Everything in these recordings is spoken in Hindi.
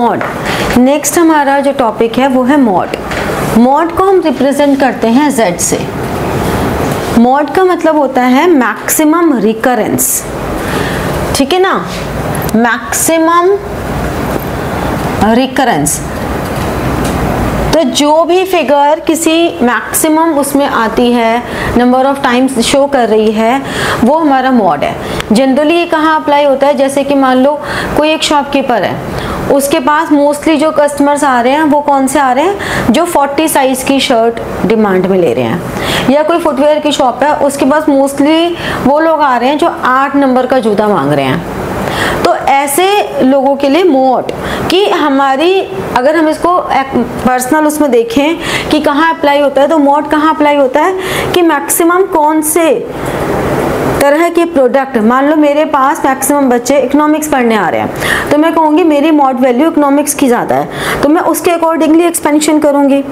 मॉड। नेक्स्ट हमारा जो टॉपिक है वो है मॉड। मॉड को हम रिप्रेजेंट करते हैं Z से। मॉड का मतलब होता है मैक्सिमम रिकरेंस, ठीक है ना, मैक्सिमम रिकरेंस। तो जो भी फिगर किसी मैक्सिमम उसमें आती है, नंबर ऑफ टाइम्स शो कर रही है, वो हमारा मॉड है। जनरली ये कहाँ अप्लाई होता है, जैसे कि मान लो कोई एक शॉपकीपर है, उसके पास मोस्टली जो कस्टमर्स आ रहे हैं वो कौन से आ रहे हैं, जो 40 साइज की शर्ट डिमांड में ले रहे हैं। या कोई फुटवेयर की शॉप है, उसके पास मोस्टली वो लोग आ रहे हैं जो 8 नंबर का जूता मांग रहे हैं। तो ऐसे लोगों के लिए मॉड कि हमारी, अगर हम इसको पर्सनल उसमें देखें कि कहाँ अप्लाई होता है, तो मॉड कहाँ अप्लाई होता है कि मैक्सिमम कौन से तरह के प्रोडक्ट, मान लो मेरे पास मैक्सिमम बच्चे इकोनॉमिक्स पढ़ने आ रहे हैं, तो मैं कहूँगी मेरी मॉड वैल्यू इकोनॉमिक्स की ज़्यादा है, तो मैं उसके अकॉर्डिंगली एक्सपेंशन करूँगी।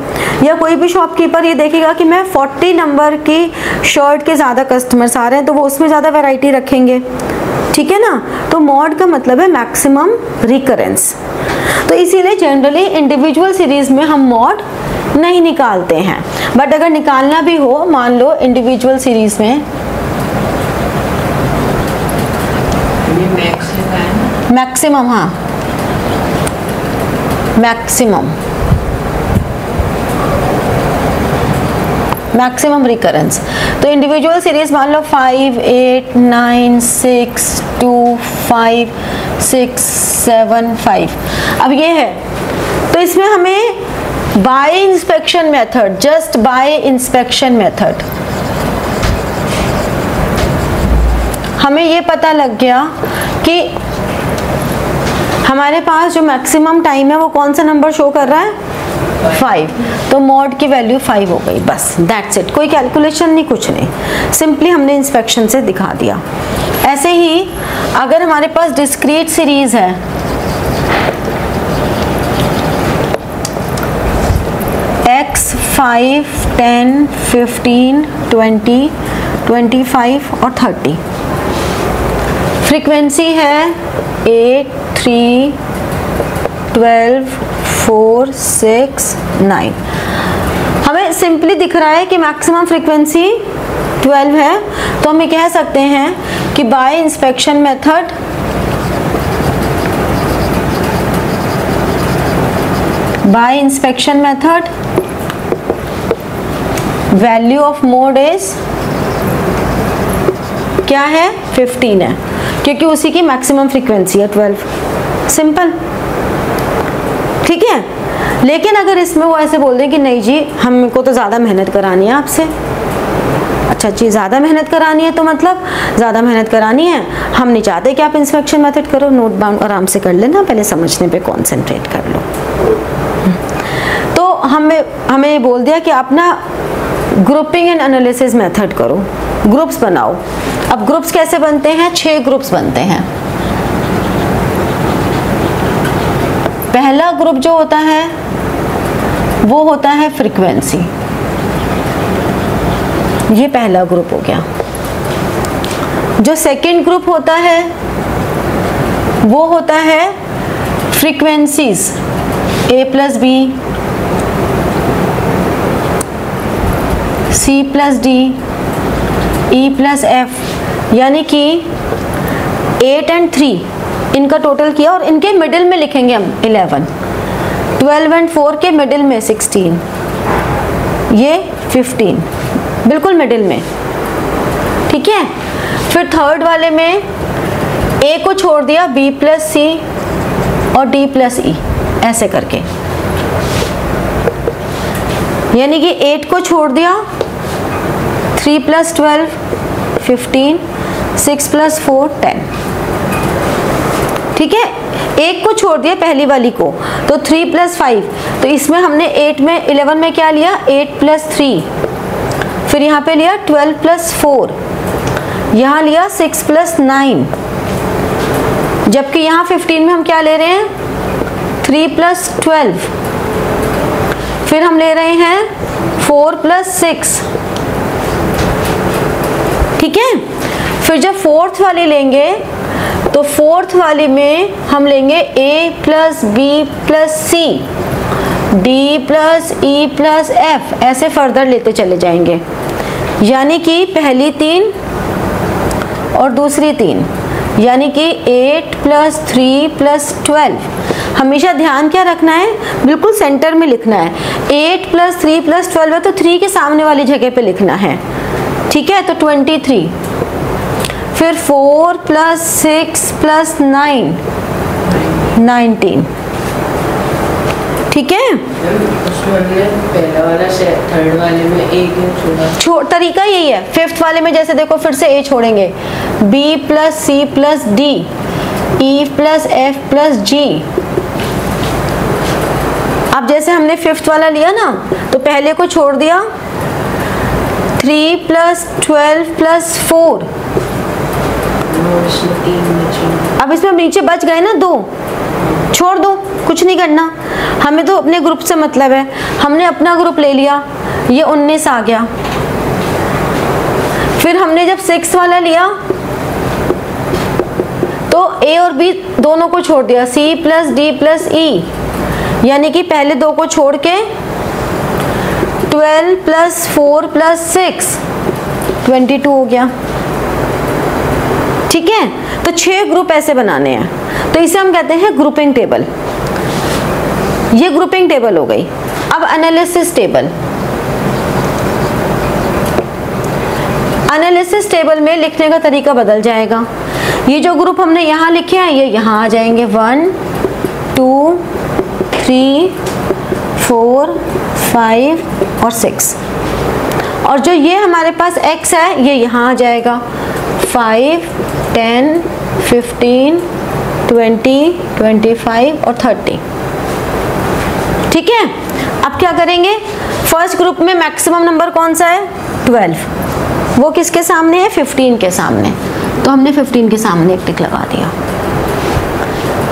या कोई भी शॉपकीपर ये देखेगा कि मैं 40 नंबर की शर्ट के ज़्यादा कस्टमर्स आ रहे हैं, तो वो उसमें ज़्यादा वैरायटी रखेंगे, ठीक है ना। तो मॉड का मतलब है मैक्सिमम रिकरेंस। तो इसीलिए जनरली इंडिविजुअल सीरीज में हम मॉड नहीं निकालते हैं, बट अगर निकालना भी हो, मान लो इंडिविजुअल सीरीज में मैक्सिमम, हाँ मैक्सिमम रिकरेंस। तो इंडिविजुअल सीरीज मान लो 5, 8, 9, 6, 2, 5, 6, 7, 5। अब ये है, तो इसमें हमें bye inspection method, just by inspection method, हमें ये पता लग गया कि हमारे पास जो मैक्सिमम टाइम है वो कौन सा नंबर शो कर रहा है, 5। तो मॉड की वैल्यू 5 हो गई, बस दैट्स इट। कोई कैलकुलेशन नहीं, कुछ नहीं, सिंपली हमने इंस्पेक्शन से दिखा दिया। ऐसे ही अगर हमारे पास डिस्क्रीट सीरीज है, x 5, 10, 15, 20, 25 और 30, फ्रीक्वेंसी है 8, 3, 12, 4, 6, 9। हमें सिंपली दिख रहा है कि मैक्सिमम फ्रीक्वेंसी 12 है, तो हम ये कह सकते हैं कि bye inspection method value of mode is क्या है, 15 है, क्योंकि उसी की मैक्सिमम फ्रीक्वेंसी है 12। सिंपल, ठीक है। लेकिन अगर इसमें वो ऐसे बोल दें कि नहीं जी हमको तो ज़्यादा मेहनत करानी है आपसे, अच्छा जी ज़्यादा मेहनत करानी है, तो मतलब ज़्यादा मेहनत करानी है, हम नहीं चाहते कि आप इंस्पेक्शन मेथड करो, नोट डाउन आराम से कर लेना, पहले समझने पे कॉन्सेंट्रेट कर लो। तो हमें बोल दिया कि आप ना ग्रुपिंग एंड एनालिसिस मेथड करो, ग्रुप्स बनाओ। अब ग्रुप्स कैसे बनते हैं, 6 ग्रुप्स बनते हैं। पहला ग्रुप जो होता है वो होता है फ्रीक्वेंसी, ये पहला ग्रुप हो गया। जो सेकंड ग्रुप होता है वो होता है frequencies, A + B, C + D, E + F, यानी कि 8 और 3 इनका टोटल किया और इनके मिडिल में लिखेंगे हम 11, 12 और 4 के मिडिल में 16, ये 15, बिल्कुल मिडिल में, ठीक है। फिर थर्ड वाले में A को छोड़ दिया, B + C और D + E ऐसे करके, यानी कि 8 को छोड़ दिया, 3 + 12 15, 6 + 4 10, ठीक है। 1 को छोड़ दिया पहली वाली को, तो 3 + 5, तो इसमें हमने 11 में क्या लिया, 8 + 3, फिर यहाँ पे लिया 12 + 4, यहाँ लिया 6 + 9, जबकि यहाँ 15 में हम क्या ले रहे हैं, 3 + 12, फिर हम ले रहे हैं 4 + 6, ठीक है। फिर जब फोर्थ वाली लेंगे तो फोर्थ वाली में हम लेंगे a plus B plus C, D plus E plus F, ऐसे फर्दर लेते चले जाएंगे। यानी कि पहली 3 और दूसरी 3, यानी कि 8 प्लस 3 प्लस 12। हमेशा ध्यान क्या रखना है, बिल्कुल सेंटर में लिखना है। 8 प्लस 3 प्लस 12 है तो 3 के सामने वाली जगह पे लिखना है, ठीक है। तो 23, फिर 4 प्लस 6 प्लस 9, 19, ठीक है। पहला वाला थर्ड वाले में एक तरीका यही है। फिफ्थ वाले में जैसे देखो फिर से ए छोड़ेंगे, B plus C plus D, E plus F plus G. अब जैसे हमने फिफ्थ वाला लिया ना, तो पहले को छोड़ दिया, 3 प्लस 12 प्लस 4। अब इसमें नीचे बच गए ना 2, छोड़ दो, कुछ नहीं करना। हमें तो अपने ग्रुप से मतलब है, हमने अपना ग्रुप ले लिया, ये 19 आ गया। फिर हमने जब 6 वाला लिया तो ए और बी दोनों को छोड़ दिया, सी प्लस डी प्लस ई, यानी कि पहले 2 को छोड़ के 12 प्लस 4 प्लस 6, 22 हो गया, ठीक है। तो 6 ग्रुप ऐसे बनाने हैं, तो इसे हम कहते हैं ग्रुपिंग टेबल। ये ग्रुपिंग टेबल हो गई। अब एनालिसिस टेबल। एनालिसिस टेबल में लिखने का तरीका बदल जाएगा। ये जो ग्रुप हमने यहाँ लिखे हैं ये यहाँ आ जाएंगे, 1 2 3 4 5 और 6। और जो ये हमारे पास x है ये यहाँ आ जाएगा, 5 10 15 20 25 और 30, ठीक है। अब क्या करेंगे, फर्स्ट ग्रुप में मैक्सिमम नंबर कौन सा है, 12, वो किसके सामने है, 15 के सामने, तो हमने 15 के सामने एक टिक लगा दिया।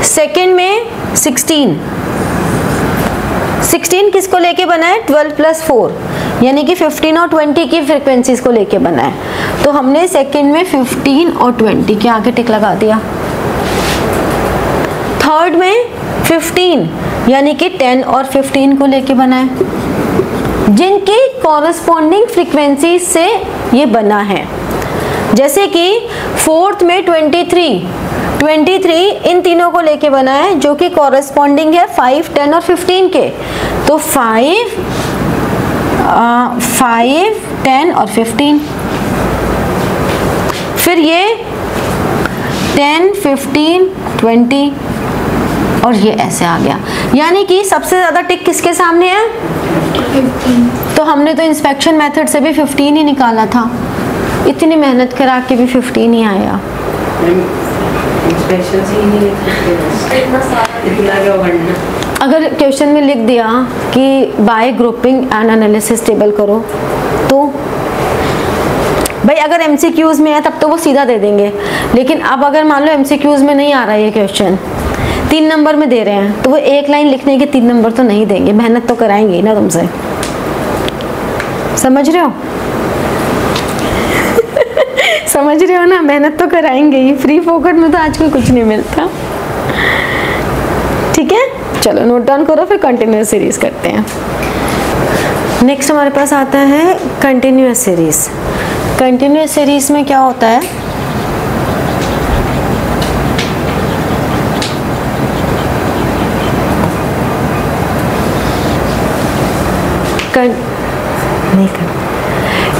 सेकेंड में 16 किसको लेके बना है, 12 प्लस 4, यानी कि 15 और 20 की फ्रीक्वेंसीज को लेके बना है, तो हमने सेकेंड में 15 और 20 के आगे टिक लगा दिया। थर्ड में 15 यानी कि 10 और 15 को लेके बना है, जिनकी कॉरस्पॉन्डिंग फ्रीक्वेंसी से ये बना है। जैसे कि फोर्थ में 23 इन तीनों को लेके बना है, जो कि कॉरस्पॉन्डिंग है 5 10 और 15 के, तो 5 10 और 15। फिर ये 10 15 20 और ये ऐसे आ गया, यानी कि सबसे ज्यादा टिक किसके सामने है, 15। तो हमने तो इंस्पेक्शन मेथड से भी 15 ही निकाला था, इतनी मेहनत करा के भी 15 ही आया। इंस्पेक्शन से ही नहीं लिखा, अगर क्वेश्चन में लिख दिया कि bye grouping and analysis table करो, तो भाई अगर एमसीक्यूज में है तब तो वो सीधा दे देंगे, लेकिन अब अगर मान लो एमसीक्यूज में नहीं आ रहा है ये क्वेश्चन, 3 नंबर में दे रहे हैं, तो वो एक लाइन लिखने के 3 नंबर तो नहीं देंगे, मेहनत तो कराएंगे ना तुमसे, समझ रहे हो समझ रहे हो ना, मेहनत तो कराएंगे ही, फ्री फोकट में तो आज कोई कुछ नहीं मिलता, ठीक है। चलो नोट डाउन करो, फिर कंटिन्यूअस सीरीज करते हैं। नेक्स्ट हमारे पास आता है कंटिन्यूअस सीरीज। कंटिन्यूअस सीरीज में क्या होता है,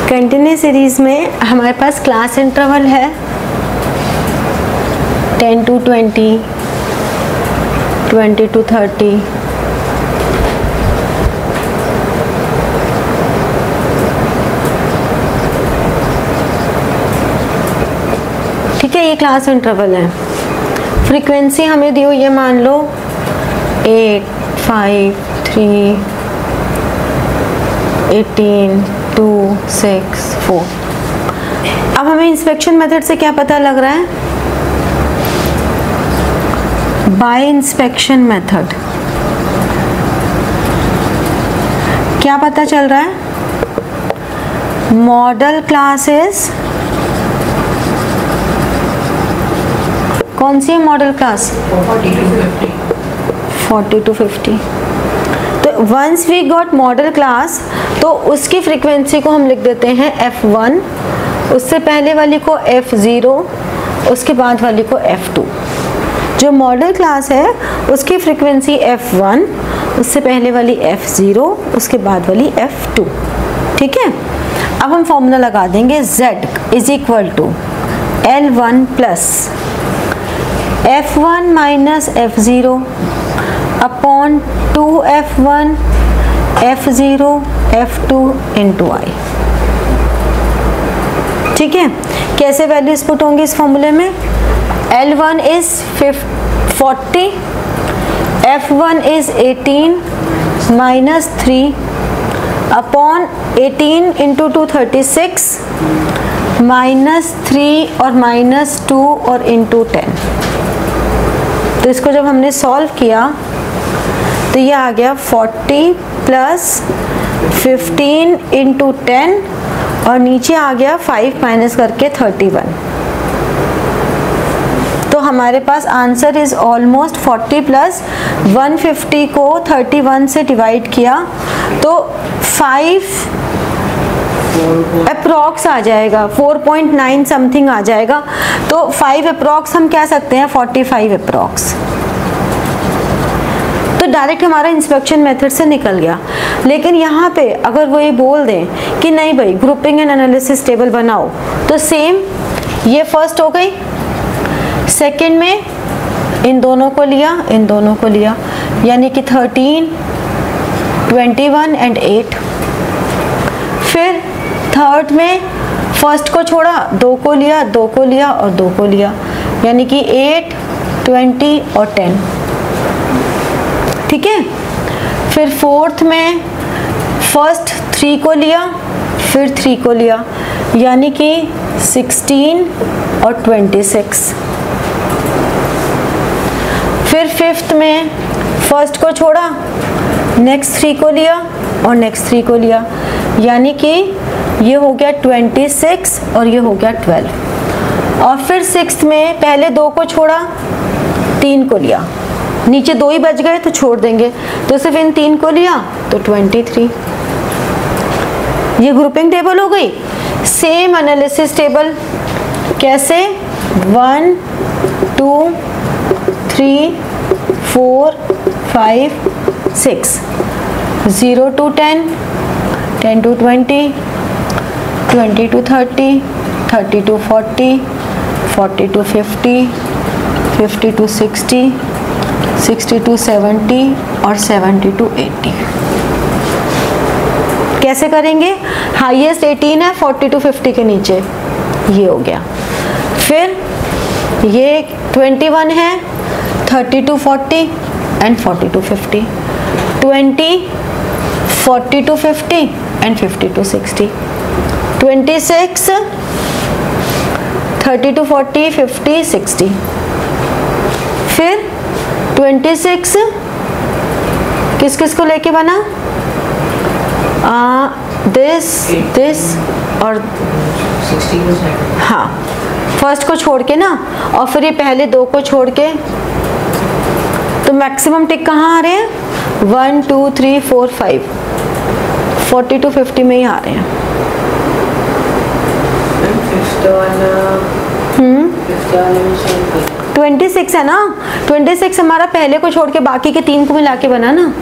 कंटिन्यूअस सीरीज में हमारे पास क्लास इंटरवल है 10 to 20, 20 to 30, ठीक है, ये क्लास इंटरवल है। फ्रीक्वेंसी हमें दी हुई है, मान लो 8 5 3 18 2 6 4। अब हमें इंस्पेक्शन मेथड से क्या पता लग रहा है, बाय इंस्पेक्शन मेथड क्या पता चल रहा है, मॉडल क्लासेस कौन सी है मॉडल क्लास? 40 to 50। तो once we got model class तो उसकी फ्रीक्वेंसी को हम लिख देते हैं f1, उससे पहले वाली को f0, उसके बाद वाली को f2। जो मॉडल क्लास है उसकी फ्रीक्वेंसी f1, उससे पहले वाली f0, उसके बाद वाली f2। ठीक है, अब हम फॉर्मूला लगा देंगे z is equal to L1 plus f1 minus f0 upon 2f1 f0 f2 into I. ठीक है, कैसे वैल्यूज पुट होंगी इस फॉर्मूले में? L1 is 40, f1 is 18 minus 3 upon 18 into 2 36 minus 3 और माइनस 2 और इंटू 10। तो इसको जब हमने सॉल्व किया तो ये आ गया 40 प्लस 15 इंटू 10 और नीचे आ गया 5 माइनस करके 31। तो हमारे पास आंसर इज ऑलमोस्ट 40 प्लस 150 को 31 से डिवाइड किया तो 5 अप्रॉक्स आ जाएगा, 4.9 समथिंग आ जाएगा। तो 5 अप्रॉक्स हम कह सकते हैं 45 अप्रॉक्स। तो डायरेक्ट हमारा इंस्पेक्शन मेथड से निकल गया। लेकिन यहाँ पे अगर वो ये बोल दें कि नहीं भाई ग्रुपिंग एंड एनालिसिस टेबल बनाओ, तो सेम ये फर्स्ट हो गई, सेकंड में इन दोनों को लिया, इन दोनों को लिया, यानी कि 13, 21 एंड 8। फिर थर्ड में फर्स्ट को छोड़ा, 2 को लिया, 2 को लिया और 2 को लिया, यानी कि 8, 20 और 10। ठीक है, फिर फोर्थ में फर्स्ट 3 को लिया, फिर 3 को लिया, यानी कि 16 और 26। फिर फिफ्थ में फर्स्ट को छोड़ा, नेक्स्ट 3 को लिया और नेक्स्ट 3 को लिया, यानी कि ये हो गया 26 और ये हो गया 12। और फिर सिक्स्थ में पहले 2 को छोड़ा, 3 को लिया, नीचे 2 ही बच गए तो छोड़ देंगे, तो सिर्फ इन 3 को लिया तो 23। ये ग्रुपिंग टेबल हो गई। सेम एनालिसिस टेबल कैसे? 1, 2, 3, 4, 5, 6, 0 to 10, 10 to 20, 20 to 30, 30 to 40, 40 to 50, 50 to 60, 60 to 70 और 70 to 80। कैसे करेंगे? हाईएस्ट 18 है 40 to 50 के नीचे, ये हो गया। फिर ये 21 है 30 to 40 and 40 to 50, 20 40 to 50 and 50 to 60, 26 30 to 40 50 60। फिर 26 किस किस को लेके बना? दिस और 16 हाँ, फर्स्ट को छोड़ के ना, और फिर ये पहले 2 को छोड़ के, तो मैक्सिमम टिक कहाँ आ रहे हैं? 1 2 3 4 5, 40 to 50 में ही आ रहे हैं। फिफ्थ वाला 26 है ना, 26 हमारा पहले को छोड़ के बाकी के 3 को मिला के बना ना।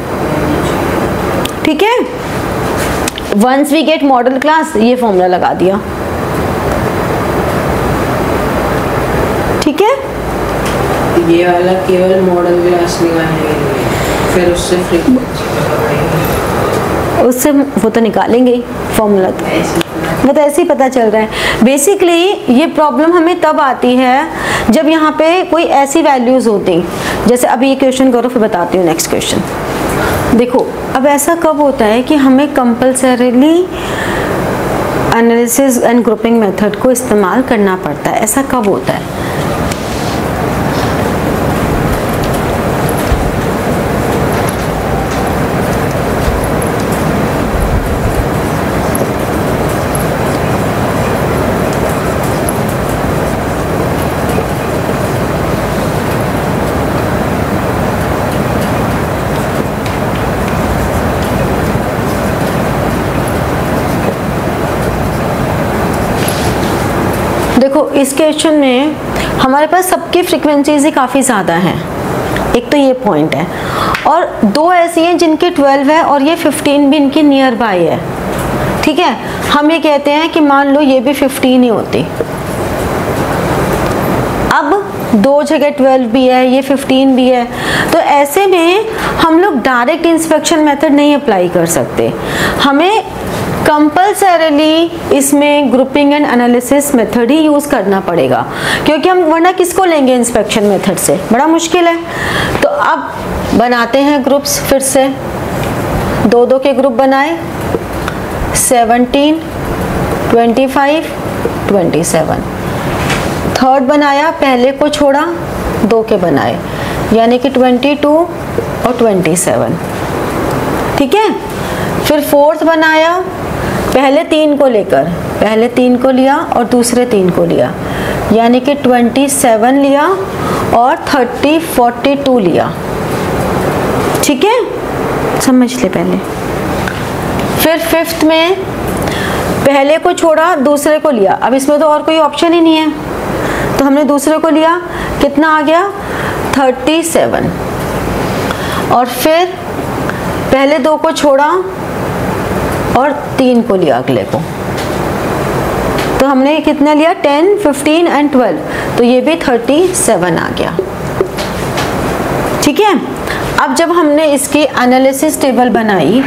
ठीक है, once we get model class, ये फॉर्मूला लगा दिया। ठीक है, ये वाला केवल मॉडल क्लास निकालने के लिए, फिर उससे फ्रीक्वेंसी उससे वो तो निकालेंगे ही फॉर्मूला, तो वो तो ऐसे ही पता चल रहा है। बेसिकली ये प्रॉब्लम हमें तब आती है जब यहाँ पे कोई ऐसी वैल्यूज होती, जैसे अभी ये क्वेश्चन करो फिर बताती हूँ नेक्स्ट क्वेश्चन। देखो अब ऐसा कब होता है कि हमें compulsorily analysis and grouping method को इस्तेमाल करना पड़ता है, ऐसा कब होता है? देखो इस क्वेश्चन में हमारे पास सबकी फ्रीक्वेंसीज ही काफ़ी ज़्यादा हैं, एक तो ये पॉइंट है, और दो ऐसी हैं जिनकी 12 है और ये 15 भी इनकी नियर बाय है, ठीक है। हम ये कहते हैं कि मान लो ये भी 15 ही होती, अब दो जगह 12 भी है, ये 15 भी है, तो ऐसे में हम लोग डायरेक्ट इंस्पेक्शन मेथड नहीं अप्लाई कर सकते, हमें कंपल्सरीली इसमें grouping and analysis method he use करना पड़ेगा, क्योंकि हम वरना किसको लेंगे इंस्पेक्शन मेथड से, बड़ा मुश्किल है। तो अब बनाते हैं ग्रुप्स, फिर से दो दो के ग्रुप बनाए, 17, 25, 27। थर्ड बनाया, पहले को छोड़ा, दो के बनाए, यानी कि 22 और 27, ठीक है। फिर फोर्थ बनाया, पहले तीन को लेकर, पहले तीन को लिया और दूसरे तीन को लिया, यानी कि 27 लिया और 30, 42 लिया, ठीक है, समझ ले पहले। फिर फिफ्थ में पहले को छोड़ा, दूसरे को लिया, अब इसमें तो और कोई ऑप्शन ही नहीं है, तो हमने दूसरे को लिया, कितना आ गया 37, और फिर पहले दो को छोड़ा और तीन को लिया अगले को, तो हमने कितना लिया 10, 15 एंड 12, तो ये भी 37 आ गया, ठीक है। अब जब हमने इसकी एनालिसिस टेबल बनाई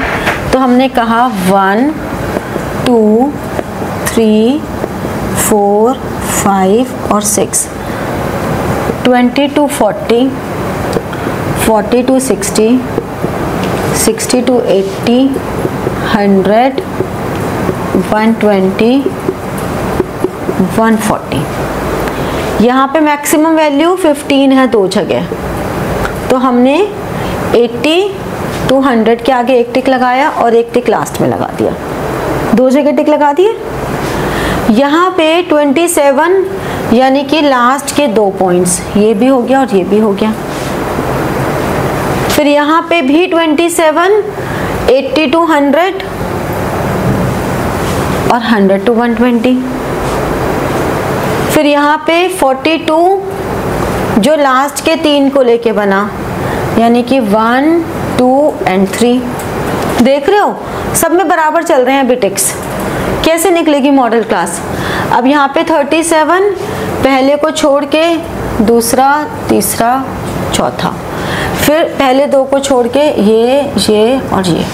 तो हमने कहा 1, 2, 3, 4, 5 और 6, 20 to 40, 40 to 60, 60 to 80, 100, 120, 140। यहाँ पे मैक्सिमम वैल्यू 15 है दो जगह, तो हमने 80 to 100 के आगे एक टिक लगाया और एक टिक लास्ट में लगा दिया, दो जगह टिक लगा दिए। यहाँ पे 27 यानी कि लास्ट के दो पॉइंट्स, ये भी हो गया और ये भी हो गया। फिर यहाँ पे भी 27, 80 to 100 और 100 to 120। फिर यहाँ पे 42 जो लास्ट के तीन को लेके बना, यानी कि 1, 2 एंड 3। देख रहे हो सब में बराबर चल रहे हैं बिटिक्स, कैसे निकलेगी मॉडल क्लास। अब यहाँ पे 37 पहले को छोड़ के दूसरा, तीसरा, चौथा, फिर पहले दो को छोड़ के ये और ये।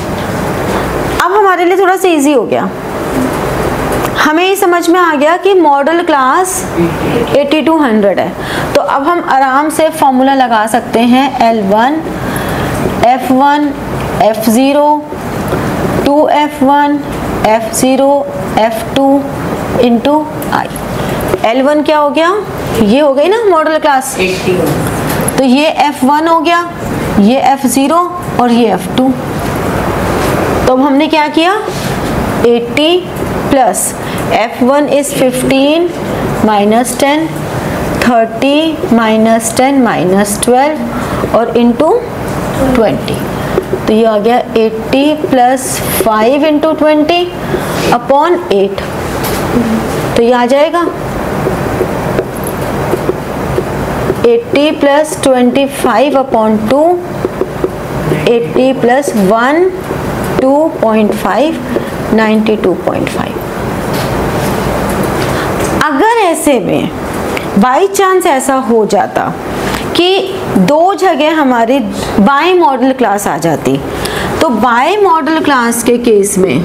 अब हमारे लिए थोड़ा सा इजी हो गया, हमें ये समझ में आ गया कि मॉडल क्लास 80 to 100 है, तो अब हम आराम से फॉर्मूला लगा सकते हैं L1 F1 F0 2F1 F0 F2 into I। L1 क्या हो गया, ये हो गई ना मॉडल क्लास, 80, तो ये F1 हो गया, ये F0 और ये F2। तो अब हमने क्या किया, 80 plus F1 is 15 minus 10, 30 minus 10 minus 12 और इंटू 20, तो ये आ गया 80 प्लस 5 इंटू 20 अपॉन 8, तो ये आ जाएगा 80 प्लस 25 अपॉन 2, 80 प्लस 1 2.5 92.5। अगर ऐसे में बाई चांस ऐसा हो जाता कि दो जगह हमारी बाई मॉडल क्लास आ जाती, तो बाई मॉडल क्लास के केस में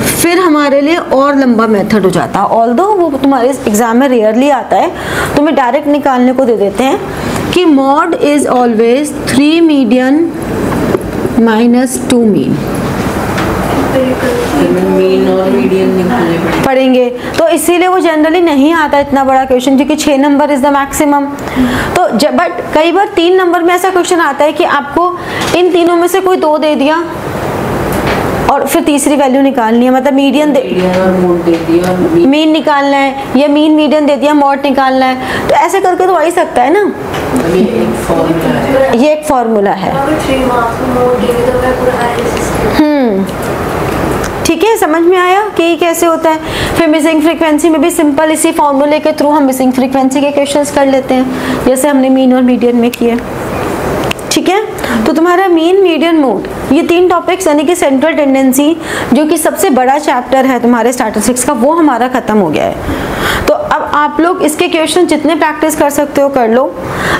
फिर हमारे लिए और लंबा मेथड हो जाता। ऑल्दो वो तुम्हारे एग्जाम में रेयरली आता है, तो मैं डायरेक्ट निकालने को दे देते हैं कि mod is always 3 median minus 2 mean. Mean और मीडियन निकालने पड़ेंगे, तो इसीलिए वो जनरली नहीं आता इतना बड़ा क्वेश्चन, क्योंकि 6 नंबर इज द मैक्सिमम। तो बट कई बार 3 नंबर में ऐसा क्वेश्चन आता है कि आपको इन तीनों में से कोई दो दे दिया और फिर तीसरी वैल्यू निकालनी है, मतलब मीडियन दे दिया, मीन निकालना है, या मीन मीडियन दे दिया, मॉड निकालना है, तो ऐसे करके तो आ ही सकता है ना। ये एक फॉर्मूला है, ठीक ठीक है, समझ में आया कि ये कैसे होता है। फिर मिसिंग फ्रीक्वेंसी में भी सिंपल इसी फॉर्मूले के थ्रू हम मिसिंग फ्रीक्वेंसी के क्वेश्चंस कर लेते हैं, जैसे हमने मीन और मीडियन में किए। ठीक है, तो तुम्हारा मीन, मीडियन, मोड, ये 3 टॉपिक्स यानी कि सेंट्रल टेंडेंसी जो कि सबसे बड़ा चैप्टर है तुम्हारे स्टैटिस्टिक्स का, वो हमारा खत्म हो गया है। तो अब आप लोग इसके क्वेश्चन जितने प्रैक्टिस कर सकते हो कर लो।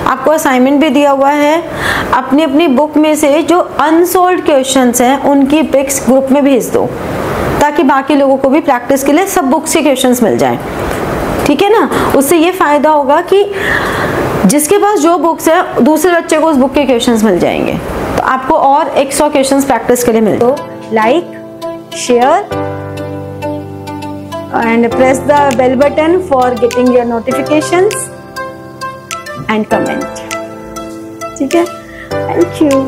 आपको असाइनमेंट भी दिया हुआ है, अपनी अपनी बुक में से जो अनसॉल्व्ड क्वेश्चंस हैं उनकी पिक्स ग्रुप में भेज दो, ताकि बाकी लोगों को भी प्रैक्टिस के लिए सब बुक्स के क्वेश्चंस मिल जाएं। ठीक है ना, उससे ये फायदा होगा कि जिसके पास जो बुक्स है दूसरे बच्चे को उस बुक के क्वेश्चंस मिल जाएंगे, तो आपको और 100 क्वेश्चंस प्रैक्टिस के लिए मिल। तो like, share and press the bell button for getting your notifications and comment. ठीक है, thank you.